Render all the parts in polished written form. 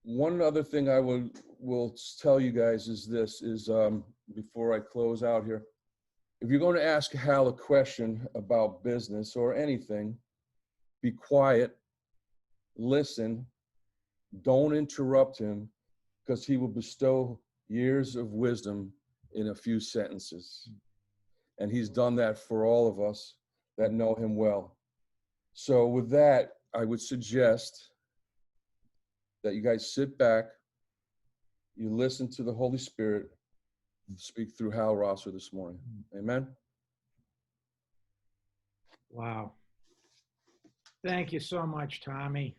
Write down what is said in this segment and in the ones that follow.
One other thing I will tell you guys is this, before I close out here. If you're going to ask Hal a question about business or anything, be quiet, listen, don't interrupt him, because he will bestow years of wisdom in a few sentences. And he's done that for all of us that know him well. So with that, I would suggest that you guys sit back, you listen to the Holy Spirit speak through Hal Rosser this morning. Amen. Wow. Thank you so much, Tommy.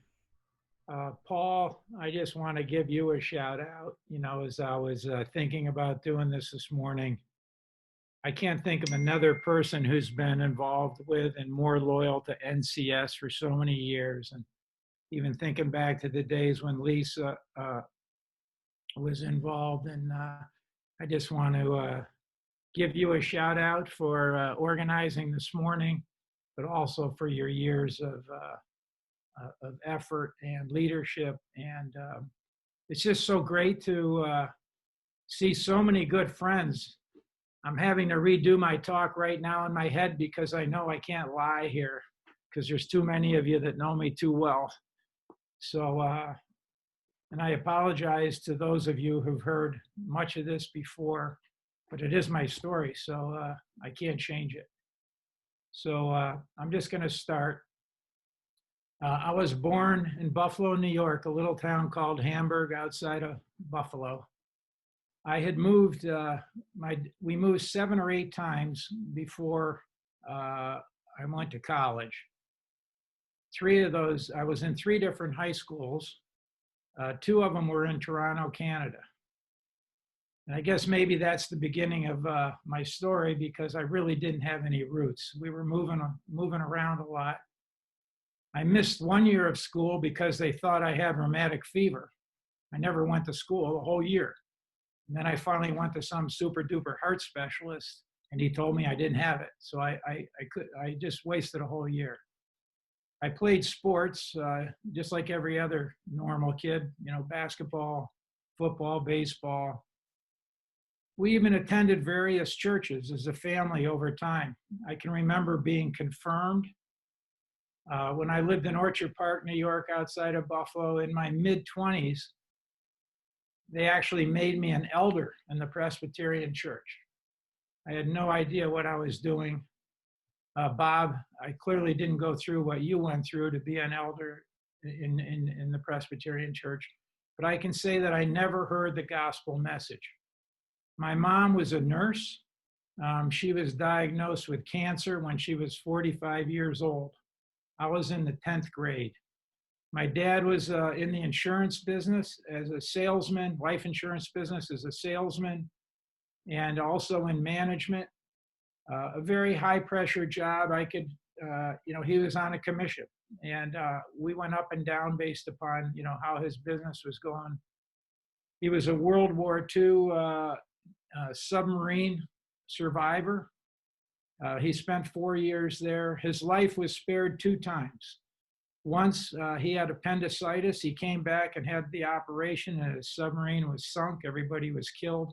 Paul, I just want to give you a shout out. You know, as I was thinking about doing this morning, I can't think of another person who's been involved with and more loyal to NCS for so many years. And even thinking back to the days when Lisa was involved. And I just want to give you a shout out for organizing this morning, but also for your years of effort and leadership. And it's just so great to see so many good friends. I'm having to redo my talk right now in my head because I know I can't lie here because there's too many of you that know me too well. So, and I apologize to those of you who've heard much of this before, but it is my story, so I can't change it. So I'm just going to start. I was born in Buffalo, New York, a little town called Hamburg outside of Buffalo. I had moved, we moved 7 or 8 times before I went to college. 3 of those, I was in 3 different high schools. 2 of them were in Toronto, Canada. And I guess maybe that's the beginning of my story because I really didn't have any roots. We were moving around a lot. I missed 1 year of school because they thought I had rheumatic fever. I never went to school the whole year. And then I finally went to some super duper heart specialist and he told me I didn't have it. So I just wasted a whole year. I played sports just like every other normal kid, you know, basketball, football, baseball. We even attended various churches as a family over time. I can remember being confirmed when I lived in Orchard Park, New York, outside of Buffalo in my mid-20s. They actually made me an elder in the Presbyterian Church. I had no idea what I was doing. Bob, I clearly didn't go through what you went through to be an elder in the Presbyterian Church, but I can say that I never heard the gospel message. My mom was a nurse. She was diagnosed with cancer when she was 45 years old. I was in the 10th grade. My dad was in the insurance business as a salesman, life insurance business as a salesman, and also in management. A very high pressure job. I could, you know, he was on a commission and we went up and down based upon, you know, how his business was going. He was a World War II submarine survivor. He spent 4 years there. His life was spared 2 times. Once he had appendicitis, he came back and had the operation and his submarine was sunk, everybody was killed.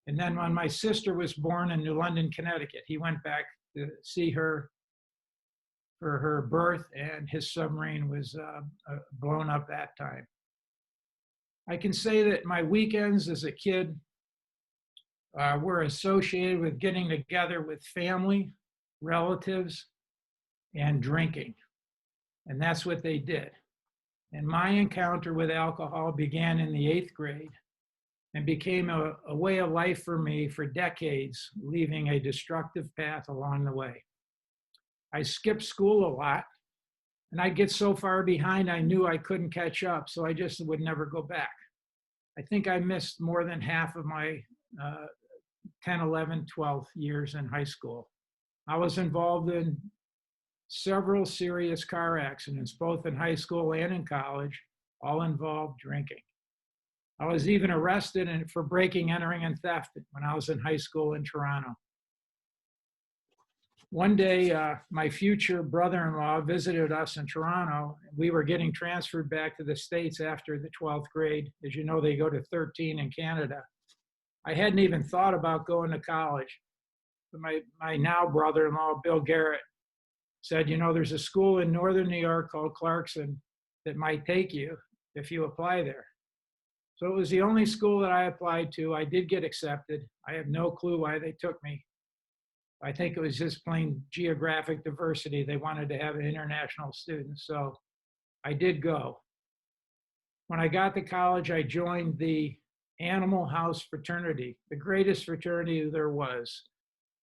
And then when my sister was born in New London, Connecticut, he went back to see her for her birth and his submarine was blown up that time. I can say that my weekends as a kid were associated with getting together with family, relatives, and drinking. And that's what they did. And my encounter with alcohol began in the 8th grade and became a way of life for me for decades, leaving a destructive path along the way. I skipped school a lot, and I'd get so far behind I knew I couldn't catch up, so I just would never go back. I think I missed more than half of my 10, 11, 12 years in high school. I was involved in several serious car accidents, both in high school and in college, all involved drinking. I was even arrested for breaking, entering, and theft when I was in high school in Toronto. One day, my future brother-in-law visited us in Toronto. We were getting transferred back to the States after the 12th grade. As you know, they go to 13 in Canada. I hadn't even thought about going to college. But my now brother-in-law, Bill Garrett, said, you know, there's a school in Northern New York called Clarkson that might take you if you apply there. So it was the only school that I applied to. I did get accepted. I have no clue why they took me. I think it was just plain geographic diversity. They wanted to have international students. So I did go. When I got to college, I joined the Animal House fraternity, the greatest fraternity there was.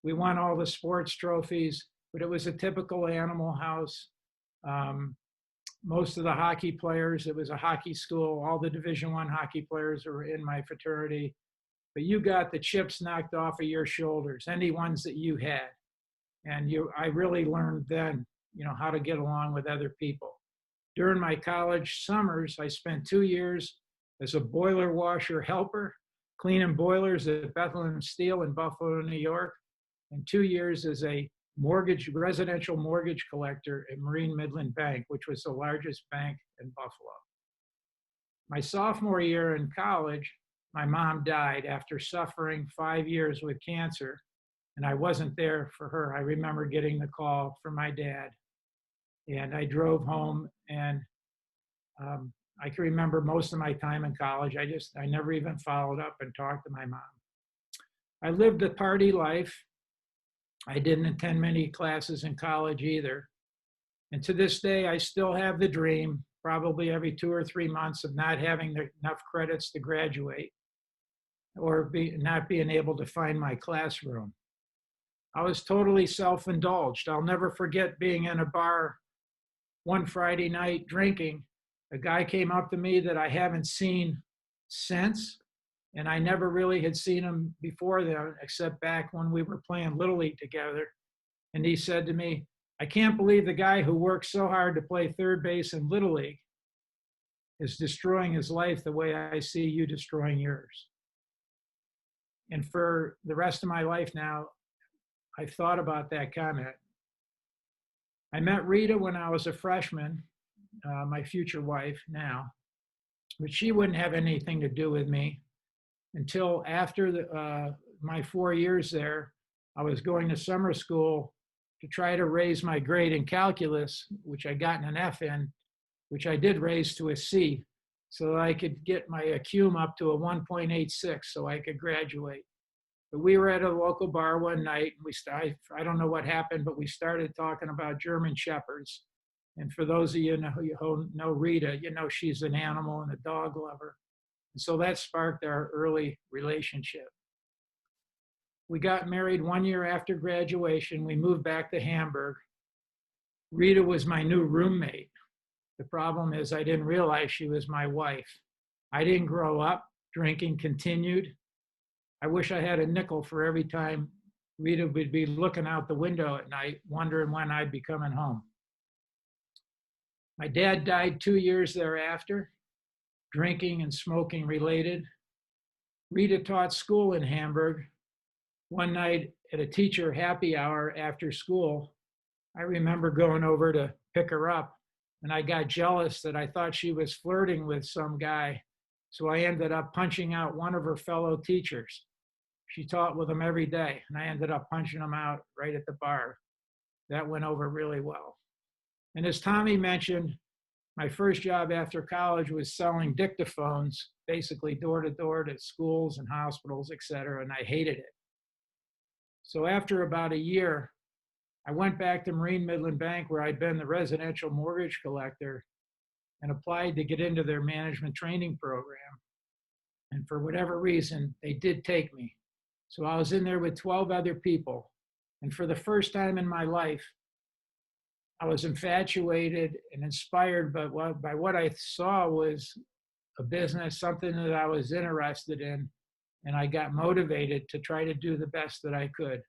We won all the sports trophies, but it was a typical Animal House. Most of the hockey players, it was a hockey school. All the Division I hockey players were in my fraternity. But you got the chips knocked off of your shoulders, any ones that you had. And I really learned then, you know, how to get along with other people. During my college summers, I spent 2 years as a boiler washer helper, cleaning boilers at Bethlehem Steel in Buffalo, New York, and 2 years as a residential mortgage collector at Marine Midland Bank, which was the largest bank in Buffalo. My sophomore year in college, my mom died after suffering 5 years with cancer, and I wasn't there for her. I remember getting the call from my dad, and I drove home, and I can remember most of my time in college. I never even followed up and talked to my mom. I lived a party life. I didn't attend many classes in college either. And to this day, I still have the dream, probably every 2 or 3 months, of not having enough credits to graduate or not being able to find my classroom. I was totally self-indulged. I'll never forget being in a bar one Friday night drinking. A guy came up to me that I haven't seen since, and I never really had seen him before then, except back when we were playing Little League together. And he said to me, I can't believe the guy who worked so hard to play third base in Little League is destroying his life the way I see you destroying yours. And for the rest of my life now, I've thought about that comment. I met Rita when I was a freshman, my future wife now, but she wouldn't have anything to do with me until after my 4 years there. I was going to summer school to try to raise my grade in calculus, which I got an F in, which I did raise to a C, so that I could get my cum up to a 1.86 so I could graduate. But we were at a local bar one night, and I don't know what happened, but we started talking about German Shepherds. And for those of you who know Rita, you know she's an animal and a dog lover. And so that sparked our early relationship. We got married 1 year after graduation. We moved back to Hamburg. Rita was my new roommate. The problem is I didn't realize she was my wife. I didn't grow up. Drinking continued. I wish I had a nickel for every time Rita would be looking out the window at night, wondering when I'd be coming home. My dad died 2 years thereafter, drinking and smoking related. Rita taught school in Hamburg. One night at a teacher happy hour after school, I remember going over to pick her up, and I got jealous that I thought she was flirting with some guy. So I ended up punching out one of her fellow teachers. She taught with him every day, and I ended up punching him out right at the bar. That went over really well. And as Tommy mentioned, my first job after college was selling dictaphones, basically door to door to schools and hospitals, et cetera, and I hated it. So after about a year, I went back to Marine Midland Bank, where I'd been the residential mortgage collector, and applied to get into their management training program. And for whatever reason, they did take me. So I was in there with 12 other people. And for the first time in my life, I was infatuated and inspired by what I saw was a business, something that I was interested in. And I got motivated to try to do the best that I could.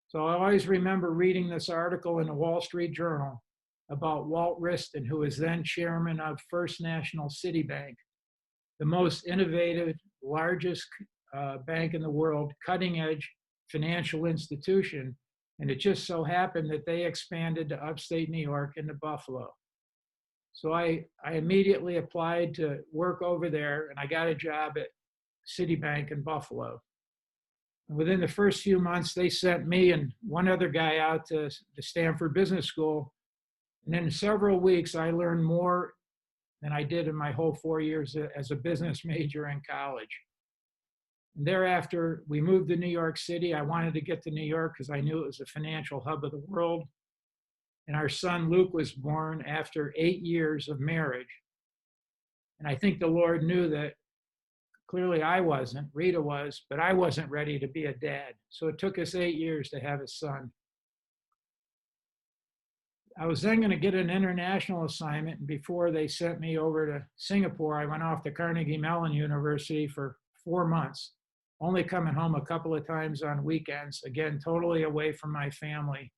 So I always remember reading this article in the Wall Street Journal about Walt Wriston, who was then chairman of First National City Bank, the most innovative, largest bank in the world, cutting edge financial institution. And it just so happened that they expanded to upstate New York and to Buffalo. So I immediately applied to work over there, and I got a job at Citibank in Buffalo. And within the first few months, they sent me and one other guy out to the Stanford Business School. And in several weeks, I learned more than I did in my whole 4 years as a business major in college. And thereafter, we moved to New York City. I wanted to get to New York because I knew it was a financial hub of the world. And our son Luke was born after 8 years of marriage. And I think the Lord knew that clearly I wasn't, Rita was, but I wasn't ready to be a dad. So it took us 8 years to have a son. I was then going to get an international assignment. And before they sent me over to Singapore, I went off to Carnegie Mellon University for 4 months, only coming home a couple of times on weekends, again, totally away from my family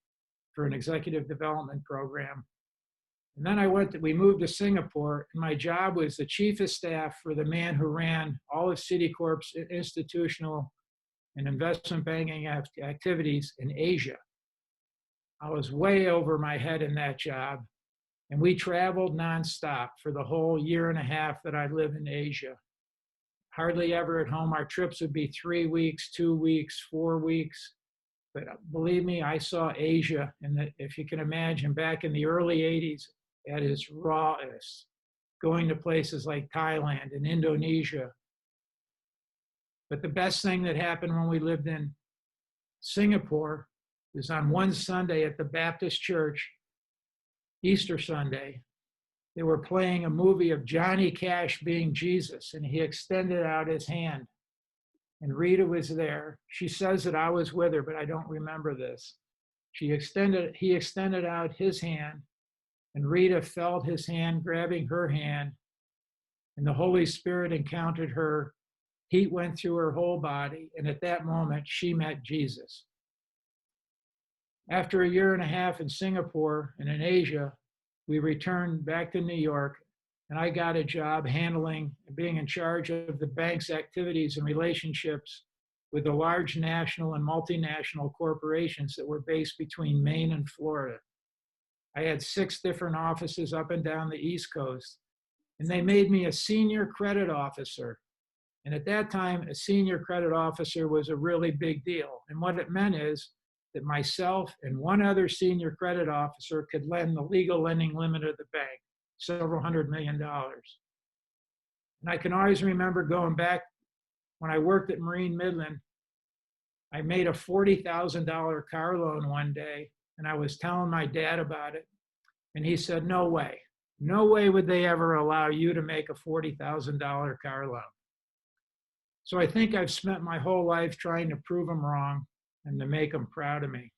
for an executive development program. And then we moved to Singapore, and my job was the chief of staff for the man who ran all of Citicorp's institutional and investment banking activities in Asia. I was way over my head in that job, and we traveled nonstop for the whole year and a half that I lived in Asia. Hardly ever at home. Our trips would be 3 weeks, 2 weeks, 4 weeks. But believe me, I saw Asia, and if you can imagine, back in the early 80s, at its rawest, going to places like Thailand and Indonesia. But the best thing that happened when we lived in Singapore was on one Sunday at the Baptist Church, Easter Sunday, they were playing a movie of Johnny Cash being Jesus, and he extended out his hand. And Rita was there. She says that I was with her, but I don't remember this. He extended out his hand, and Rita felt his hand grabbing her hand, and the Holy Spirit encountered her. Heat went through her whole body, and at that moment, she met Jesus. After a year and a half in Singapore and in Asia, we returned back to New York, and I got a job being in charge of the bank's activities and relationships with the large national and multinational corporations that were based between Maine and Florida. I had 6 different offices up and down the East Coast, and they made me a senior credit officer. And at that time, a senior credit officer was a really big deal. And what it meant is that myself and one other senior credit officer could lend the legal lending limit of the bank, several $100 million. And I can always remember going back when I worked at Marine Midland, I made a $40,000 car loan one day, and I was telling my dad about it. And he said, no way would they ever allow you to make a $40,000 car loan. So I think I've spent my whole life trying to prove them wrong and to make them proud of me.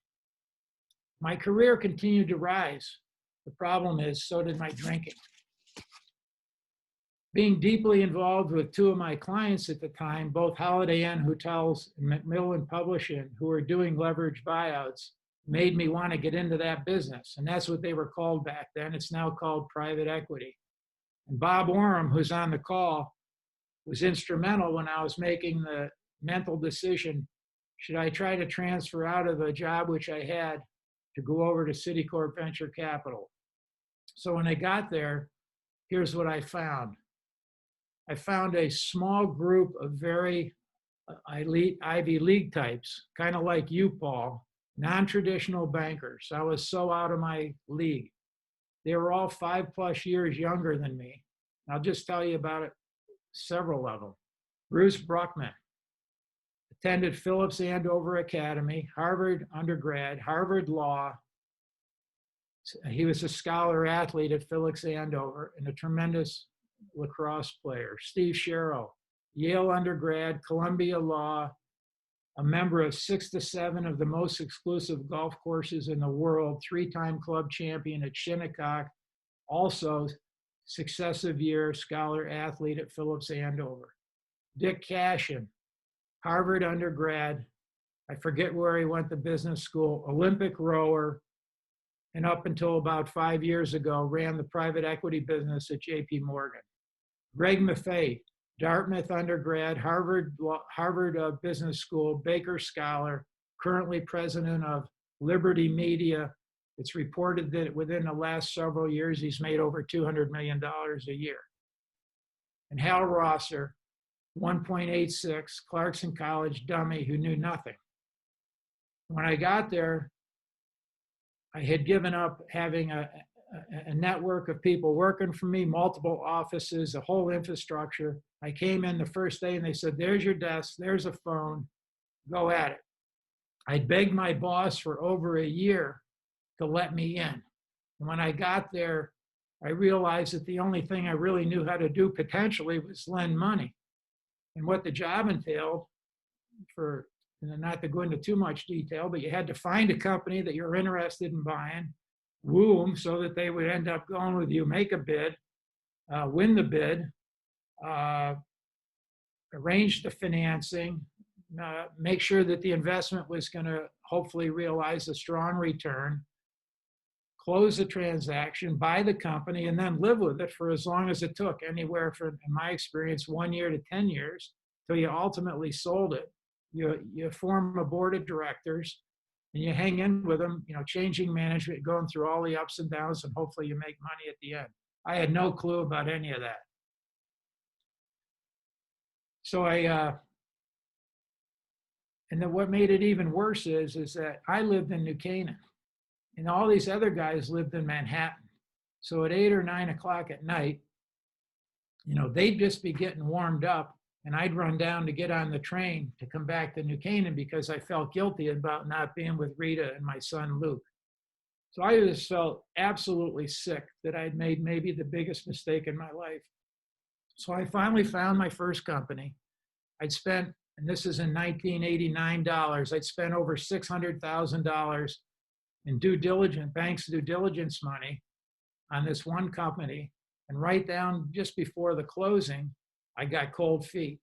My career continued to rise. The problem is, so did my drinking. Being deeply involved with 2 of my clients at the time, both Holiday Inn Hotels and Macmillan Publishing, who were doing leveraged buyouts, made me want to get into that business. And that's what they were called back then. It's now called private equity. And Bob Orem, who's on the call, was instrumental when I was making the mental decision, should I try to transfer out of a job which I had to go over to Citicorp Venture Capital? So when I got there, here's what I found. I found a small group of very elite Ivy League types, kind of like you, Paul, non-traditional bankers. I was so out of my league. They were all 5+ years younger than me. I'll just tell you about it, several of them. Bruce Bruckman attended Phillips Andover Academy, Harvard undergrad, Harvard Law. He was a scholar athlete at Phillips Andover and a tremendous lacrosse player. Steve Sherrill, Yale undergrad, Columbia Law, a member of 6 to 7 of the most exclusive golf courses in the world, 3-time club champion at Shinnecock, also successive year scholar athlete at Phillips Andover. Dick Cashin, Harvard undergrad, I forget where he went to business school, Olympic rower, and up until about 5 years ago, ran the private equity business at JP Morgan. Greg Maffei, Dartmouth undergrad, Harvard Business School, Baker Scholar, currently president of Liberty Media. It's reported that within the last several years, he's made over $200 million a year. And Hal Rosser, 1.86, Clarkson College dummy who knew nothing. When I got there, I had given up having a network of people working for me, multiple offices, a whole infrastructure. I came in the first day and they said, there's your desk, there's a phone, go at it. I begged my boss for over a year to let me in. And when I got there, I realized that the only thing I really knew how to do potentially was lend money. And what the job entailed, for not to go into too much detail, but you had to find a company that you're interested in buying, woo them so that they would end up going with you, make a bid, win the bid, arrange the financing, make sure that the investment was going to hopefully realize a strong return, close the transaction, buy the company, and then live with it for as long as it took, anywhere from, in my experience, 1 year to 10 years, till you ultimately sold it. You form a board of directors, and you hang in with them, changing management, going through all the ups and downs, and hopefully you make money at the end. I had no clue about any of that. So and then what made it even worse is that I lived in New Canaan, and all these other guys lived in Manhattan. So at 8 or 9 o'clock at night, they'd just be getting warmed up, and I'd run down to get on the train to come back to New Canaan because I felt guilty about not being with Rita and my son Luke. So I just felt absolutely sick that I'd made maybe the biggest mistake in my life. So I finally found my first company. I'd spent, and this is in 1989 dollars, I'd spent over $600,000 in bank's due diligence money on this one company. And right down just before the closing, I got cold feet,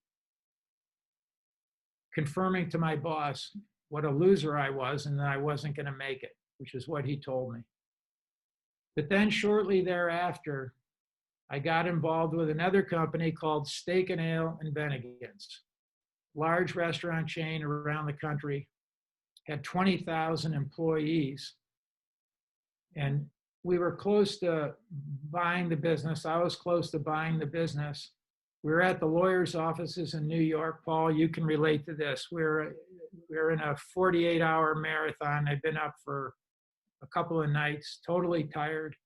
confirming to my boss what a loser I was and that I wasn't going to make it, which is what he told me. But then shortly thereafter, I got involved with another company called Steak and Ale and Bennigan's, large restaurant chain around the country, had 20,000 employees. And we were close to buying the business. I was close to buying the business. We were at the lawyer's offices in New York. Paul, you can relate to this. We're in a 48-hour marathon. I've been up for a couple of nights, totally tired.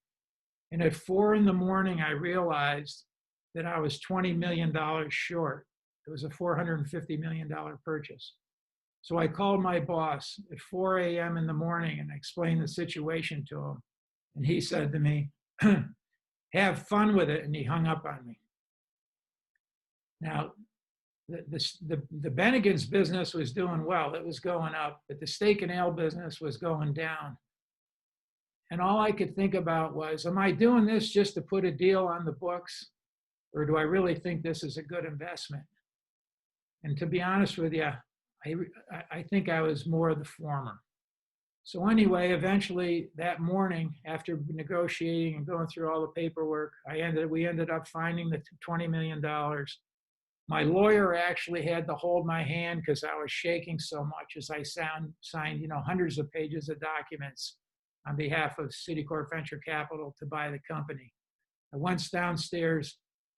And at 4 a.m, I realized that I was $20 million short. It was a $450 million purchase. So I called my boss at 4 a.m. in the morning and explained the situation to him. And he said to me, have fun with it. And he hung up on me. Now, the Bennigan's business was doing well. It was going up, but the Steak and Ale business was going down. And all I could think about was, am I doing this just to put a deal on the books? Or do I really think this is a good investment? And to be honest with you, I think I was more the former. So anyway, eventually that morning, after negotiating and going through all the paperwork, we ended up finding the $20 million. My lawyer actually had to hold my hand because I was shaking so much as I signed, hundreds of pages of documents on behalf of Citicorp Venture Capital to buy the company. I went downstairs,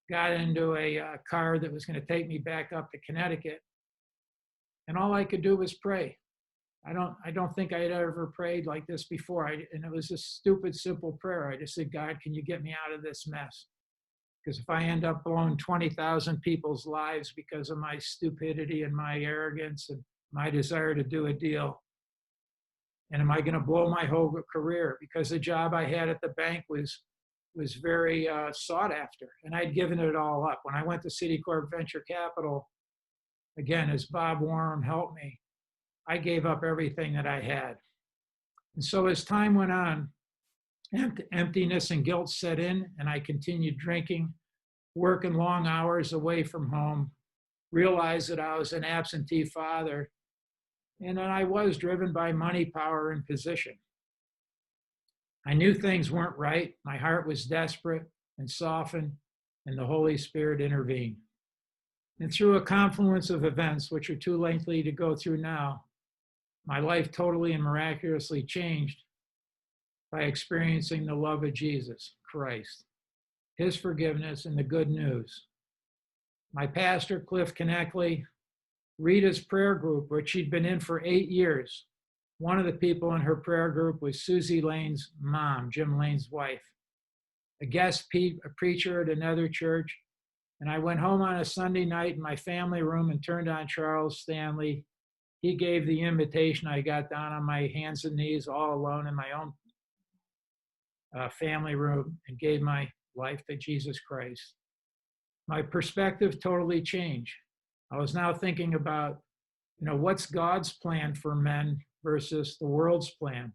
got into a car that was going to take me back up to Connecticut, and all I could do was pray. I don't think I had ever prayed like this before. And it was a stupid, simple prayer. I just said, God, can you get me out of this mess? Because if I end up blowing 20,000 people's lives because of my stupidity and my arrogance and my desire to do a deal, and am I going to blow my whole career? Because the job I had at the bank was very sought after, and I'd given it all up. When I went to Citicorp Venture Capital, again, as Bob Warren helped me, I gave up everything that I had. And so as time went on, emptiness and guilt set in, and I continued drinking, working long hours away from home, realized that I was an absentee father, and that I was driven by money, power, and position. I knew things weren't right. My heart was desperate and softened, and the Holy Spirit intervened. And through a confluence of events, which are too lengthy to go through now, My life totally and miraculously changed by experiencing the love of Jesus Christ, his forgiveness, and the good news. My pastor, Cliff Connectley, Rita's prayer group, which she'd been in for 8 years. One of the people in her prayer group was Susie Lane's mom, Jim Lane's wife, a guest preacher at another church. And I went home on a Sunday night in my family room and turned on Charles Stanley. He gave the invitation. I got down on my hands and knees all alone in my own family room and gave my life to Jesus Christ. My perspective totally changed. I was now thinking about, what's God's plan for men versus the world's plan?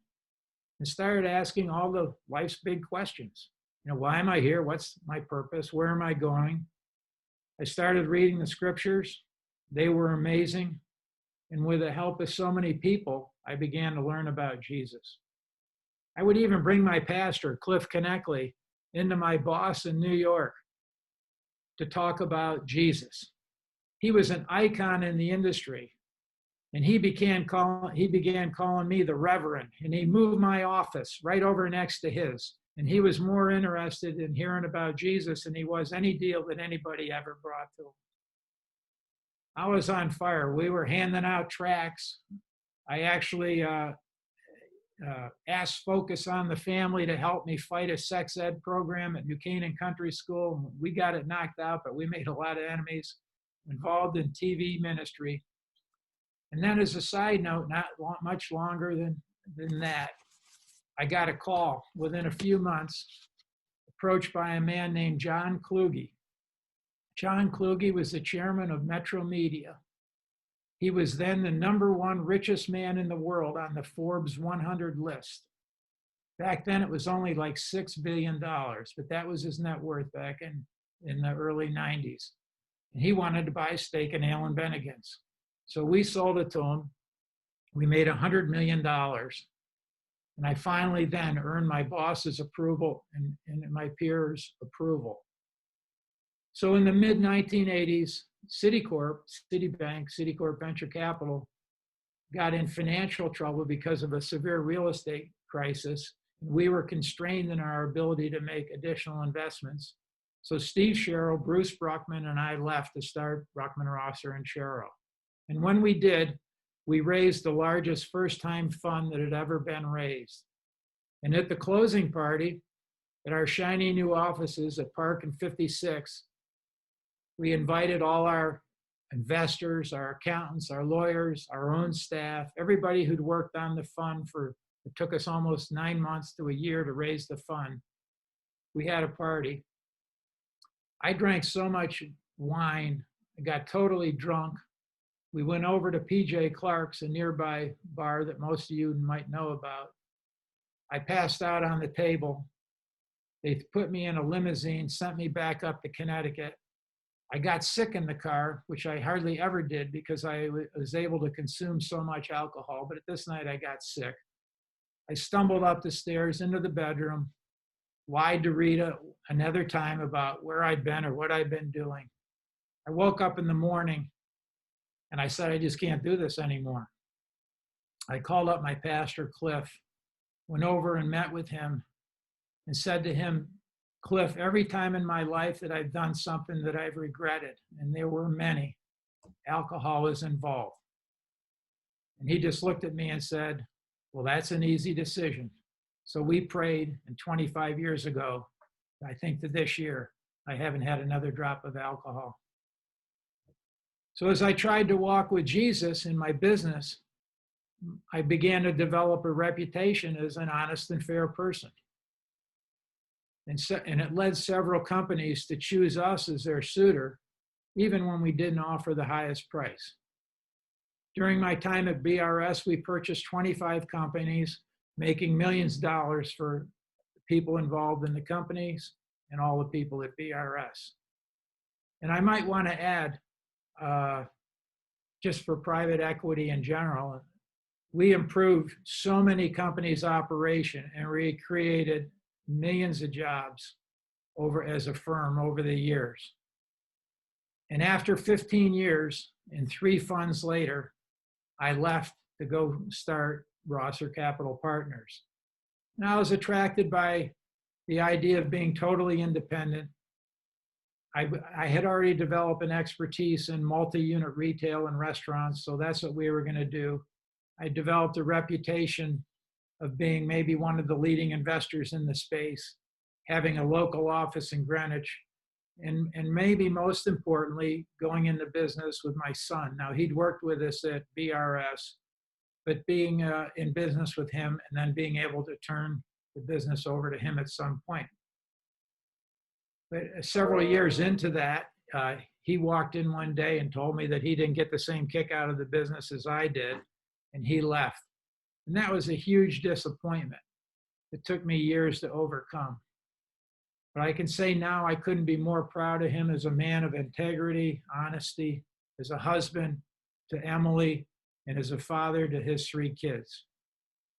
And started asking all the life's big questions. Why am I here? What's my purpose? Where am I going? I started reading the scriptures. They were amazing. And with the help of so many people, I began to learn about Jesus. I would even bring my pastor, Cliff Connectley, into my boss in New York to talk about Jesus. He was an icon in the industry, and he began calling me the Reverend, and he moved my office right over next to his. And he was more interested in hearing about Jesus than he was any deal that anybody ever brought to him. I was on fire. We were handing out tracts. I actually asked Focus on the Family to help me fight a sex ed program at New Canaan Country School. We got it knocked out, but we made a lot of enemies. Involved in TV ministry. And then as a side note, not much longer than that, I got a call within a few months, approached by a man named John Kluge. John Kluge was the chairman of Metro Media. He was then the #1 richest man in the world on the Forbes 100 list. Back then, it was only like $6 billion, but that was his net worth back in the early 90s. And he wanted to buy a stake in Allen Bennigan's. So we sold it to him. We made $100 million. And I finally then earned my boss's approval and my peers' approval. So in the mid-1980s, Citibank, Citicorp Venture Capital, got in financial trouble because of a severe real estate crisis. We were constrained in our ability to make additional investments. So Steve Sherrill, Bruce Bruckman, and I left to start Bruckman Rosser and Sherrill. And when we did, we raised the largest first-time fund that had ever been raised. And at the closing party, at our shiny new offices at Park and 56, we invited all our investors, our accountants, our lawyers, our own staff, everybody who'd worked on the fund it took us almost 9 months to a year to raise the fund. We had a party. I drank so much wine, I got totally drunk. We went over to PJ Clark's, a nearby bar that most of you might know about. I passed out on the table. They put me in a limousine, sent me back up to Connecticut. I got sick in the car, which I hardly ever did because I was able to consume so much alcohol, but at this night I got sick. I stumbled up the stairs into the bedroom, lied to Rita another time about where I'd been or what I'd been doing. I woke up in the morning and I said, I just can't do this anymore. I called up my pastor, Cliff, went over and met with him and said to him, Cliff, every time in my life that I've done something that I've regretted, and there were many, alcohol is involved. And he just looked at me and said, well, that's an easy decision. So we prayed, and 25 years ago, I think that this year, I haven't had another drop of alcohol. So as I tried to walk with Jesus in my business, I began to develop a reputation as an honest and fair person. And it led several companies to choose us as their suitor, even when we didn't offer the highest price. During my time at BRS, we purchased 25 companies, making millions of dollars for people involved in the companies and all the people at BRS. And I might want to add, just for private equity in general, we improved so many companies' operation and recreated millions of jobs as a firm over the years. And after 15 years and 3 funds later, I left to go start Rosser Capital Partners. And I was attracted by the idea of being totally independent. I had already developed an expertise in multi-unit retail and restaurants, so that's what we were going to do. I developed a reputation of being maybe one of the leading investors in the space, having a local office in Greenwich, and maybe most importantly, going into business with my son. Now, he'd worked with us at BRS, but being in business with him and then being able to turn the business over to him at some point. But several years into that, he walked in one day and told me that he didn't get the same kick out of the business as I did, and he left. And that was a huge disappointment. It took me years to overcome. But I can say now I couldn't be more proud of him as a man of integrity, honesty, as a husband to Emily, and as a father to his 3 kids.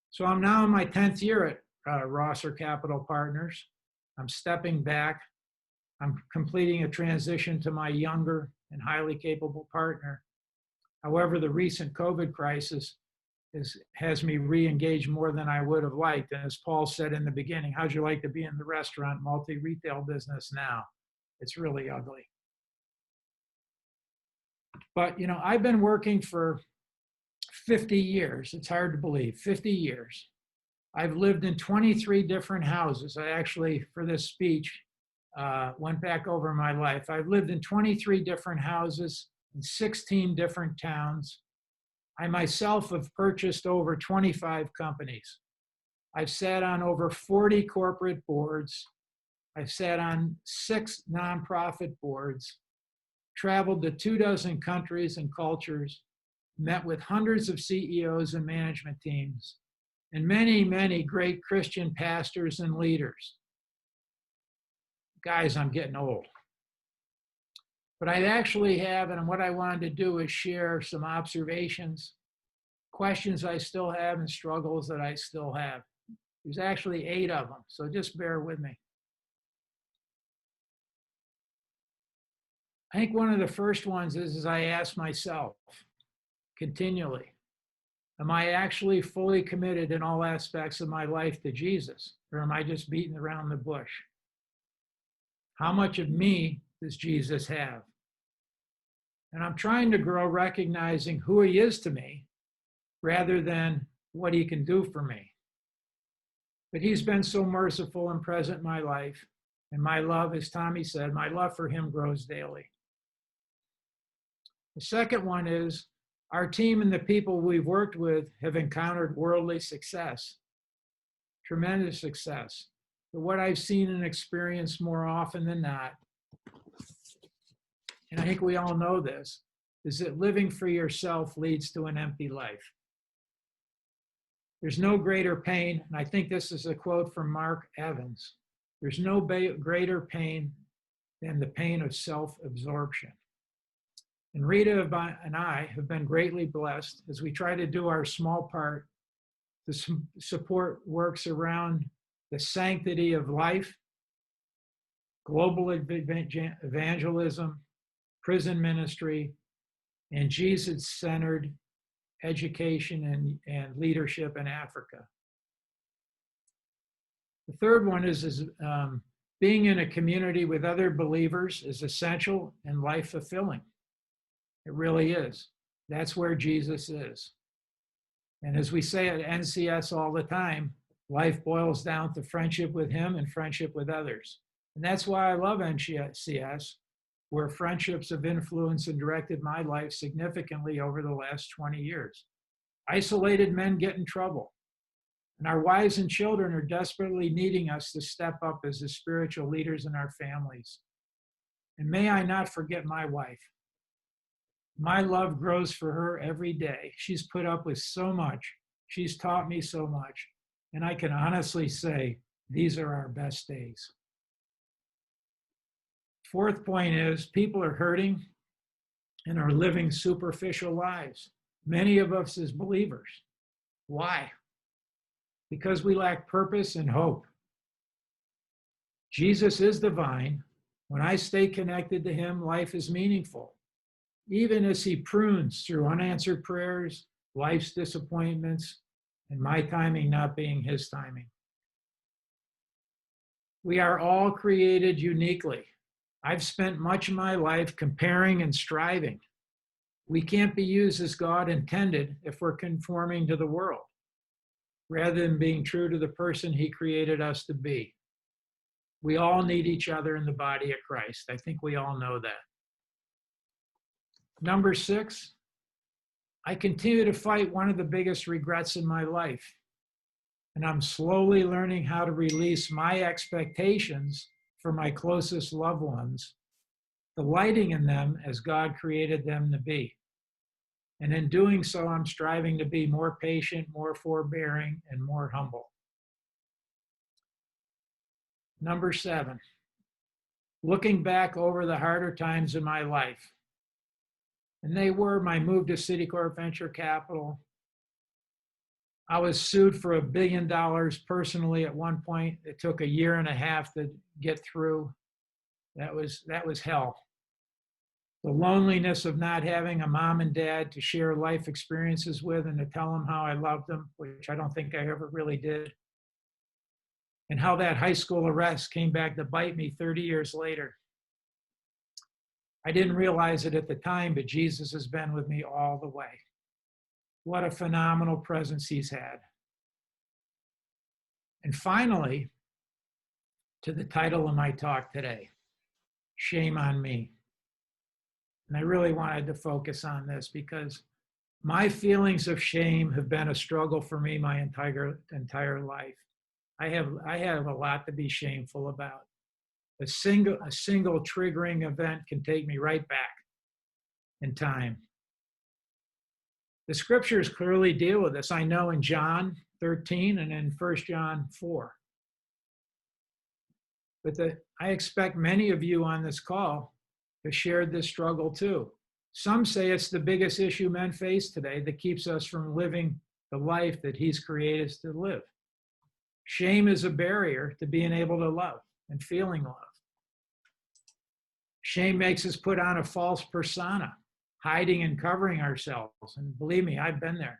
So I'm now in my 10th year at Rosser Capital Partners. I'm stepping back. I'm completing a transition to my younger and highly capable partner. However, the recent COVID crisis has me re-engaged more than I would have liked. And as Paul said in the beginning, how'd you like to be in the restaurant multi-retail business now? It's really ugly. But, you know, I've been working for 50 years. It's hard to believe, 50 years. I've lived in 23 different houses. I actually, for this speech, went back over my life. I've lived in 23 different houses in 16 different towns. I myself have purchased over 25 companies. I've sat on over 40 corporate boards. I've sat on 6 nonprofit boards, traveled to 24 countries and cultures, met with hundreds of CEOs and management teams, and many, many great Christian pastors and leaders. Guys, I'm getting old. But I actually have, and what I wanted to do is share some observations, questions I still have, and struggles that I still have. There's actually 8 of them, so just bear with me. I think one of the first ones is I ask myself continually, am I actually fully committed in all aspects of my life to Jesus, or am I just beating around the bush? How much of me does Jesus have? And I'm trying to grow recognizing who he is to me rather than what he can do for me. But he's been so merciful and present in my life. And my love, as Tommy said, my love for him grows daily. The second one is our team and the people we've worked with have encountered worldly success, tremendous success. But what I've seen and experienced more often than not, and I think we all know this, is that living for yourself leads to an empty life. There's no greater pain, and I think this is a quote from Mark Evans, there's no greater pain than the pain of self-absorption. And Rita and I have been greatly blessed as we try to do our small part to support works around the sanctity of life, global evangelism, prison ministry, and Jesus-centered education and leadership in Africa. The third one is being in a community with other believers is essential and life-fulfilling. It really is. That's where Jesus is. And as we say at NCS all the time, life boils down to friendship with him and friendship with others. And that's why I love NCS, where friendships have influenced and directed my life significantly over the last 20 years. Isolated men get in trouble. And our wives and children are desperately needing us to step up as the spiritual leaders in our families. And may I not forget my wife. My love grows for her every day. She's put up with so much. She's taught me so much. And I can honestly say, these are our best days. Fourth point is people are hurting and are living superficial lives. Many of us as believers. Why? Because we lack purpose and hope. Jesus is the vine. When I stay connected to him, life is meaningful. Even as he prunes through unanswered prayers life's disappointments, and my timing not being his timing. We are all created uniquely. I've spent much of my life comparing and striving. We can't be used as God intended if we're conforming to the world, rather than being true to the person he created us to be. We all need each other in the body of Christ. I think we all know that. Number 6, I continue to fight one of the biggest regrets in my life. And I'm slowly learning how to release my expectations for my closest loved ones, delighting in them as God created them to be. And in doing so, I'm striving to be more patient, more forbearing, and more humble. Number 7, looking back over the harder times in my life. And they were my move to Citicorp Venture Capital. I was sued for $1 billion personally at one point. It took a year and a half to get through. That was hell. The loneliness of not having a mom and dad to share life experiences with and to tell them how I loved them, which I don't think I ever really did. And how that high school arrest came back to bite me 30 years later. I didn't realize it at the time, but Jesus has been with me all the way. What a phenomenal presence he's had. And finally, to the title of my talk today, Shame on Me. And I really wanted to focus on this because my feelings of shame have been a struggle for me my entire life. I have a lot to be shameful about. A single triggering event can take me right back in time. The scriptures clearly deal with this. I know in John 13 and in 1 John 4. But I expect many of you on this call have shared this struggle too. Some say it's the biggest issue men face today that keeps us from living the life that he's created us to live. Shame is a barrier to being able to love and feeling love. Shame makes us put on a false persona, hiding and covering ourselves. And believe me, I've been there.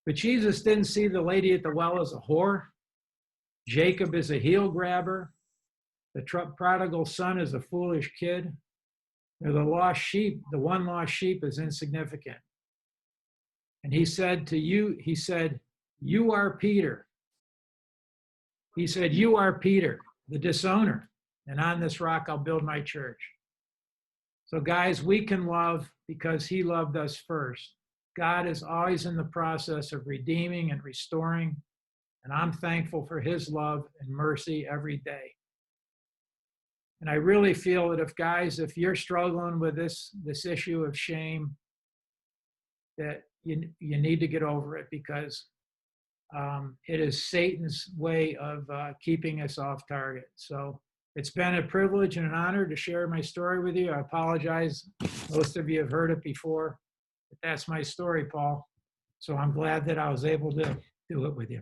But Jesus didn't see the lady at the well as a whore. Jacob is a heel grabber. The prodigal son is a foolish kid. Or the lost sheep, the one lost sheep is insignificant. And he said to you, you are Peter. He said, you are Peter, the disowner. And on this rock, I'll build my church. So guys, we can love because he loved us first. God is always in the process of redeeming and restoring. And I'm thankful for his love and mercy every day. And I really feel that if you're struggling with this issue of shame, that you need to get over it because it is Satan's way of keeping us off target. So it's been a privilege and an honor to share my story with you. I apologize. Most of you have heard it before, but that's my story, Paul. So I'm glad that I was able to do it with you.